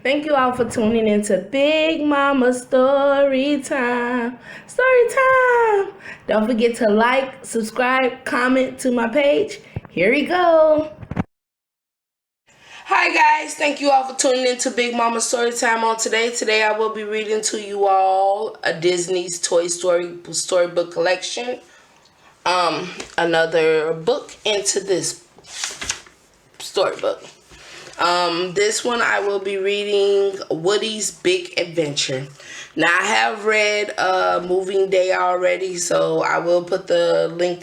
Thank you all for tuning into Big Mama Story Time. Story Time. Don't forget to like, subscribe, comment to my page. Here we go. Hi guys, thank you all for tuning in to Big Mama Storytime on today. Today I will be reading to you all a Disney's Toy Story storybook collection. Another book into this storybook. This one I will be reading Woody's Big Adventure. Now I have read Moving Day already, so I will put the link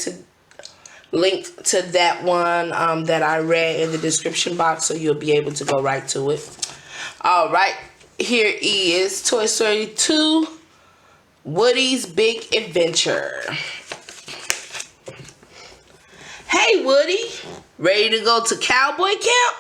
to that one that I read in the description box, so you'll be able to go right to it. All right, here is Toy Story 2, Woody's Big Adventure. Hey Woody, ready to go to Cowboy camp?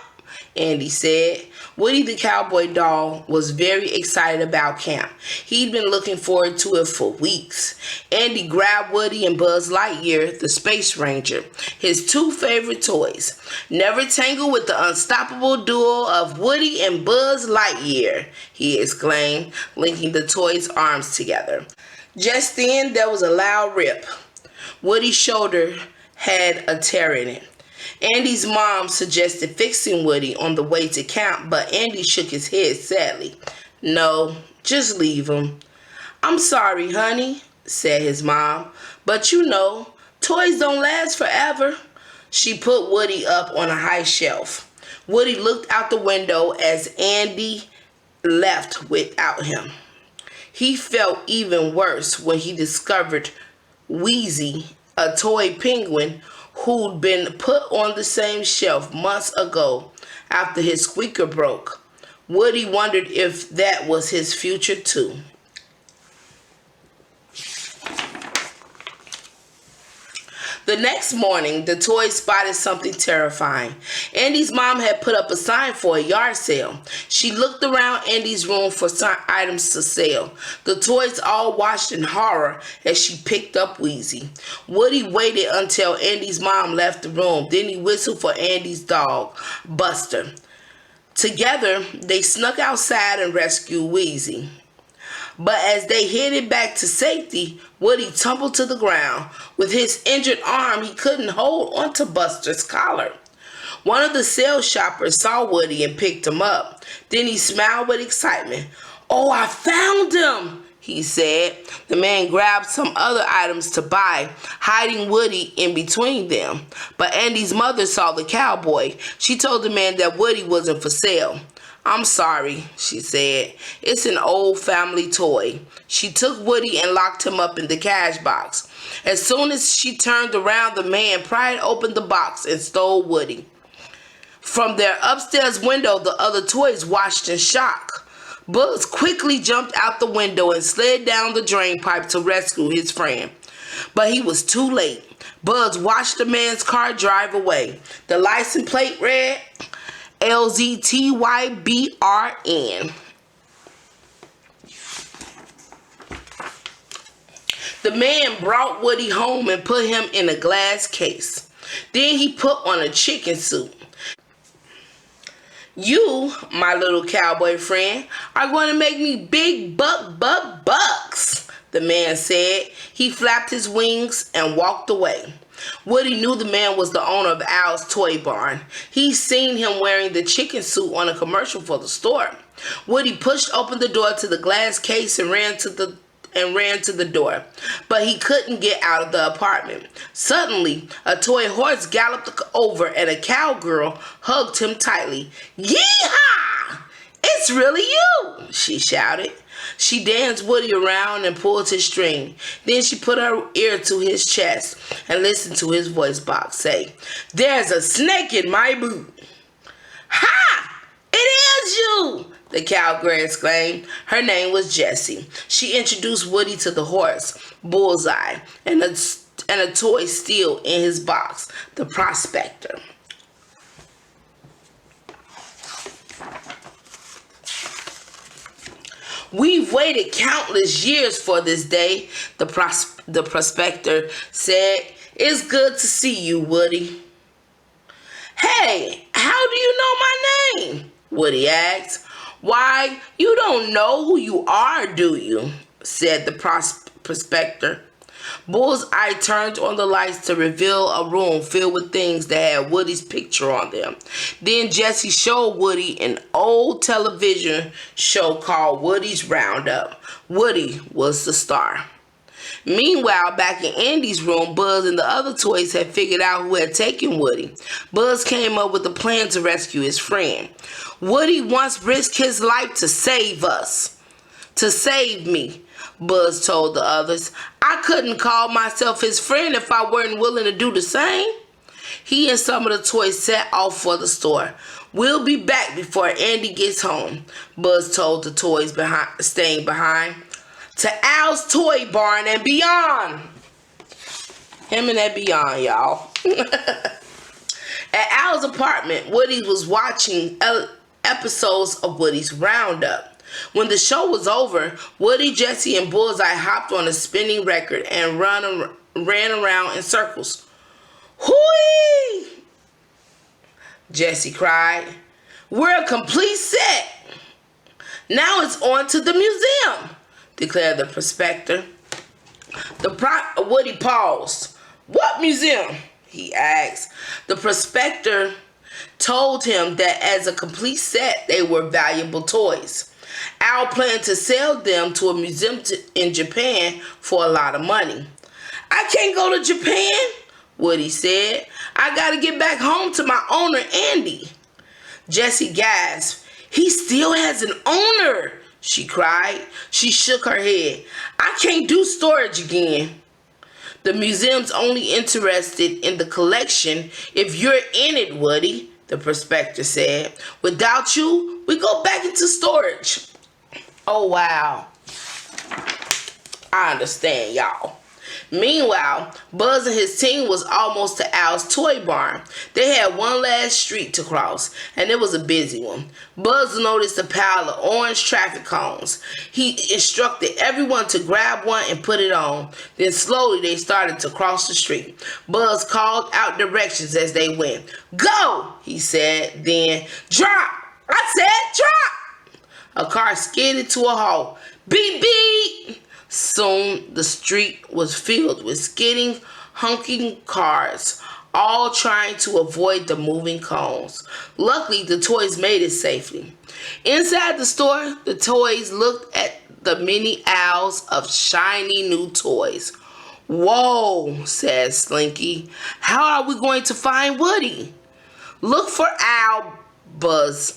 Andy said. Woody the cowboy doll was very excited about camp. He'd been looking forward to it for weeks. Andy grabbed Woody and Buzz Lightyear, the Space Ranger, his two favorite toys. Never tangle with the unstoppable duo of Woody and Buzz Lightyear, he exclaimed, linking the toys' arms together. Just then, there was a loud rip. Woody's shoulder had a tear in it. Andy's mom suggested fixing Woody on the way to camp, but Andy shook his head sadly. No, just leave him. I'm sorry, honey, said his mom, but you know, toys don't last forever. She put Woody up on a high shelf. Woody looked out the window as Andy left without him. He felt even worse when he discovered Wheezy, a toy penguin, who'd been put on the same shelf months ago after his squeaker broke. Woody wondered if that was his future too. The next morning, the toys spotted something terrifying. Andy's mom had put up a sign for a yard sale. She looked around Andy's room for items to sell. The toys all watched in horror as she picked up Wheezy. Woody waited until Andy's mom left the room. Then he whistled for Andy's dog, Buster. Together, they snuck outside and rescued Wheezy. But as they headed back to safety, Woody tumbled to the ground. With his injured arm, he couldn't hold onto Buster's collar. One of the sales shoppers saw Woody and picked him up. Then he smiled with excitement. "Oh, I found him," he said. The man grabbed some other items to buy, hiding Woody in between them. But Andy's mother saw the cowboy. She told the man that Woody wasn't for sale. "I'm sorry," she said. "It's an old family toy." She took Woody and locked him up in the cash box. As soon as she turned around, the man pried open the box and stole Woody. From their upstairs window, the other toys watched in shock. Buzz quickly jumped out the window and slid down the drain pipe to rescue his friend. But he was too late. Buzz watched the man's car drive away. The license plate read LZTYBRN. The man brought Woody home and put him in a glass case. Then he put on a chicken suit. "You, my little cowboy friend, are going to make me big bucks," the man said. He flapped his wings and walked away. Woody knew the man was the owner of Al's Toy Barn. He'd seen him wearing the chicken suit on a commercial for the store. Woody pushed open the door to the glass case and ran to the door, but he couldn't get out of the apartment. Suddenly, a toy horse galloped over and a cowgirl hugged him tightly. "Yee-haw! It's really you!" she shouted. She danced Woody around and pulled his string. Then she put her ear to his chest and listened to his voice box say, "There's a snake in my boot." "Ha! It is you!" the cowgirl exclaimed. Her name was Jessie. She introduced Woody to the horse, Bullseye, and a toy still in his box, the Prospector. "We've waited countless years for this day," the Prospector said. "It's good to see you, Woody." "Hey, how do you know my name?" Woody asked. "Why, you don't know who you are, do you?" said the prospector. Bullseye turned on the lights to reveal a room filled with things that had Woody's picture on them. Then Jesse showed Woody an old television show called Woody's Roundup. Woody was the star. Meanwhile, back in Andy's room, Buzz and the other toys had figured out who had taken Woody. Buzz came up with a plan to rescue his friend. "Woody once risked his life to save us. To save me," Buzz told the others. "I couldn't call myself his friend if I weren't willing to do the same." He and some of the toys set off for the store. "We'll be back before Andy gets home," Buzz told the toys staying behind. "To Al's Toy Barn and beyond." Him and that beyond, y'all. At Al's apartment, Woody was watching episodes of Woody's Roundup. When the show was over, Woody, Jesse, and Bullseye hopped on a spinning record and ran around in circles. "Hooey!" Jesse cried. "We're a complete set. Now it's on to the museum," declared the prospector. Woody paused. "What museum?" he asked. The prospector told him that as a complete set, they were valuable toys. Al planned to sell them to a museum in Japan for a lot of money. "I can't go to Japan," Woody said. "I gotta get back home to my owner, Andy." Jessie gasped. "He still has an owner," she cried. She shook her head. "I can't do storage again." "The museum's only interested in the collection if you're in it, Woody," the prospector said. "Without you, we go back into storage." Oh, wow. I understand, y'all. Meanwhile, Buzz and his team was almost to Al's Toy Barn. They had one last street to cross, and it was a busy one. Buzz noticed a pile of orange traffic cones. He instructed everyone to grab one and put it on. Then slowly they started to cross the street. Buzz called out directions as they went. "Go!" he said. Then, "Drop! I said drop!" A car skidded to a halt. "Beep, beep!" Soon the street was filled with skidding, honking cars, all trying to avoid the moving cones. Luckily, the toys made it safely. Inside the store, the toys looked at the many aisles of shiny new toys. "Whoa," said Slinky. "How are we going to find Woody?" "Look for Al," Buzz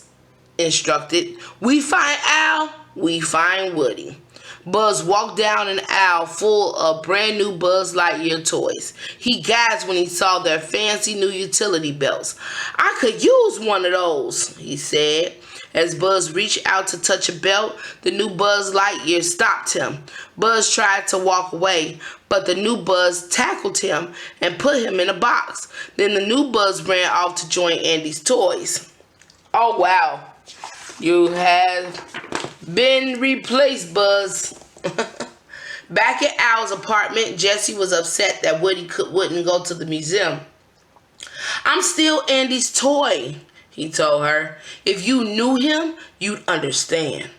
instructed. "We find Al, we find Woody." Buzz walked down an aisle full of brand new Buzz Lightyear toys. He gasped when he saw their fancy new utility belts. "I could use one of those," he said. As Buzz reached out to touch a belt, the new Buzz Lightyear stopped him. Buzz tried to walk away, but the new Buzz tackled him and put him in a box. Then the new Buzz ran off to join Andy's toys. Oh, wow. You have been replaced, Buzz. Back at Al's apartment, Jesse was upset that Woody wouldn't go to the museum. "I'm still Andy's toy," he told her. "If you knew him, you'd understand."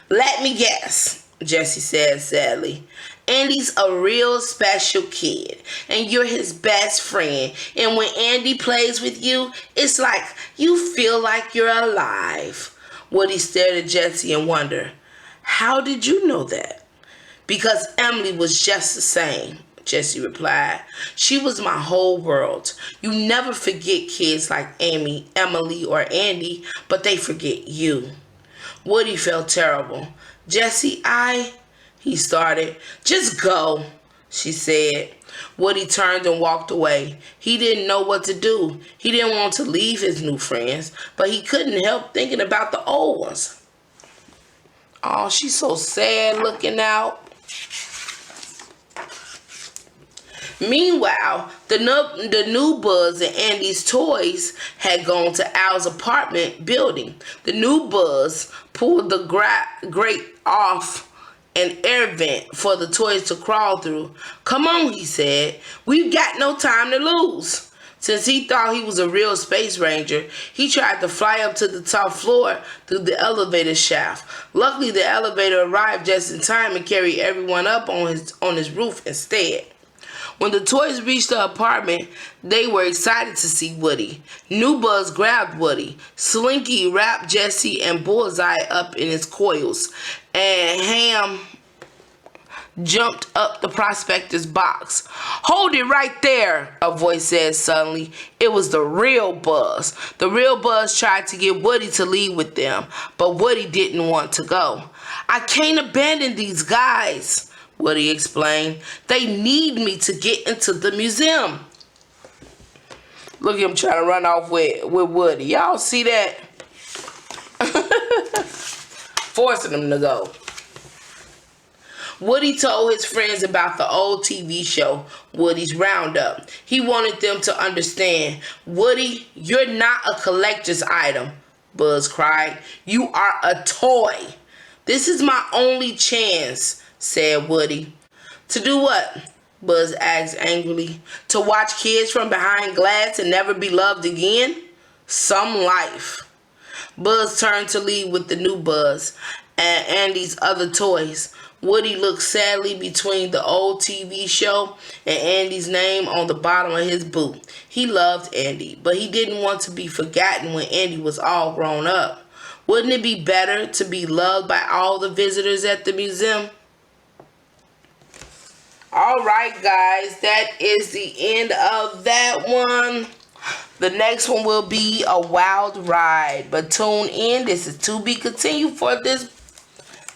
"Let me guess," Jesse said sadly. "Andy's a real special kid, and you're his best friend. And when Andy plays with you, it's like you feel like you're alive." Woody stared at Jesse in wonder. "How did you know that?" "Because Emily was just the same," Jesse replied. "She was my whole world. You never forget kids like Emily, or Andy, but they forget you." Woody felt terrible. "Jesse, he started. "Just go," she said. Woody turned and walked away. He didn't know what to do. He didn't want to leave his new friends, but he couldn't help thinking about the old ones. Oh, she's so sad looking out. Meanwhile, the new Buzz and Andy's toys had gone to Al's apartment building. The new Buzz pulled the grate off an air vent for the toys to crawl through. "Come on," he said. "We've got no time to lose." Since he thought he was a real space ranger, he tried to fly up to the top floor through the elevator shaft. Luckily, the elevator arrived just in time and carried everyone up on his roof instead. When the toys reached the apartment, they were excited to see Woody. New Buzz grabbed Woody. Slinky wrapped Jesse and Bullseye up in his coils, and Ham jumped up the Prospector's box. "Hold it right there," a voice said suddenly. It was the real Buzz. The real Buzz tried to get Woody to leave with them, but Woody didn't want to go. "I can't abandon these guys," Woody explained. "They need me to get into the museum." Look at him trying to run off with Woody. Y'all see that? Forcing him to go. Woody told his friends about the old TV show, Woody's Roundup. He wanted them to understand. "Woody, you're not a collector's item," Buzz cried. "You are a toy." "This is my only chance," said Woody. "To do what?" Buzz asked angrily. "To watch kids from behind glass and never be loved again? Some life." Buzz turned to leave with the new Buzz and Andy's other toys. Woody looked sadly between the old TV show and Andy's name on the bottom of his boot. He loved Andy, but he didn't want to be forgotten when Andy was all grown up. Wouldn't it be better to be loved by all the visitors at the museum? Alright guys, that is the end of that one. The next one will be a wild ride, but tune in. This is to be continued for this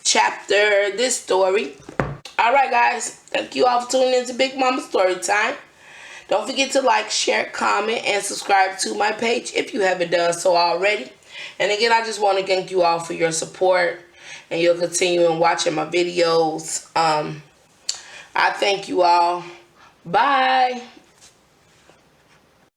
chapter, this story. Alright guys, thank you all for tuning in to Big Mama Story Time. Don't forget to like, share, comment, and subscribe to my page if you haven't done so already. And again, I just want to thank you all for your support and your continuing watching my videos. I thank you all. Bye.